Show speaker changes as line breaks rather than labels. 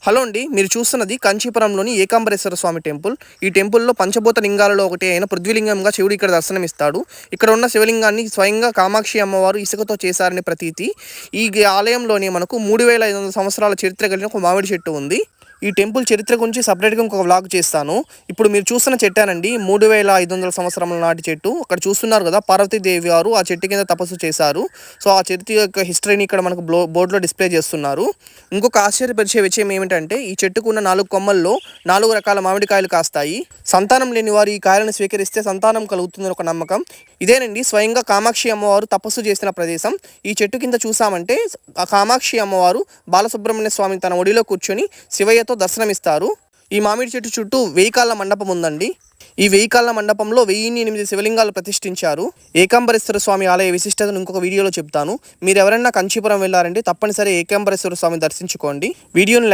Hello అండి, మీరు చూస్తున్నది కంచీపురంలోని ఏకాంబరేశ్వర స్వామి టెంపుల్. ఈ టెంపుల్లో పంచభూత లింగాలలో ఒకటి అయిన పృథ్వీలింగంగా శివుడు ఇక్కడ దర్శనమిస్తాడు. ఇక్కడ ఉన్న శివలింగాన్ని స్వయంగా కామాక్షి అమ్మవారు ఇసుకతో చేశారని ప్రతీతి. ఈ ఆలయంలోని మనకు 3500 సంవత్సరాల చరిత్ర కలిగిన ఒక మామిడి చెట్టు ఉంది. ఈ టెంపుల్ చరిత్ర గురించి సపరేట్గా ఇంకొక వ్లాగ్ చేస్తాను. ఇప్పుడు మీరు చూస్తున్న చెట్టానండి 3500 సంవత్సరాల నాటి చెట్టు. అక్కడ చూస్తున్నారు కదా, పార్వతీదేవి గారు ఆ చెట్టు కింద తపస్సు చేశారు. సో ఆ చెట్టు యొక్క హిస్టరీని ఇక్కడ మనకు బోర్డులో డిస్ప్లే చేస్తున్నారు. ఇంకొక ఆశ్చర్యపరిచే విషయం ఏమిటంటే, ఈ చెట్టుకు ఉన్న 4 కొమ్మల్లో 4 రకాల మామిడికాయలు కాస్తాయి. సంతానం లేని వారు ఈ కాయలను స్వీకరిస్తే సంతానం కలుగుతుందని ఒక నమ్మకం. ఇదేనండి స్వయంగా కామాక్షి అమ్మవారు తపస్సు చేసిన ప్రదేశం. ఈ చెట్టు కింద చూసామంటే ఆ కామాక్షి అమ్మవారు బాలసుబ్రహ్మణ్య స్వామి తన ఒడిలో కూర్చొని శివయ్యతో దర్శనమిస్తారు. ఈ మామిడి చెట్టు చుట్టూ 1000 కాళ్ళ మండపం ఉందండి. ఈ 1000 కాళ్ళ మండపంలో 1008 శివలింగాలు ప్రతిష్ఠించారు. ఏకాంబరేశ్వర స్వామి ఆలయ విశిష్టతను ఇంకొక వీడియోలో చెప్తాను. మీరు ఎవరైనా కంచీపురం వెళ్ళారంటే తప్పనిసరి ఏకాంబరేశ్వర స్వామిని దర్శించుకోండి. వీడియోని లైక్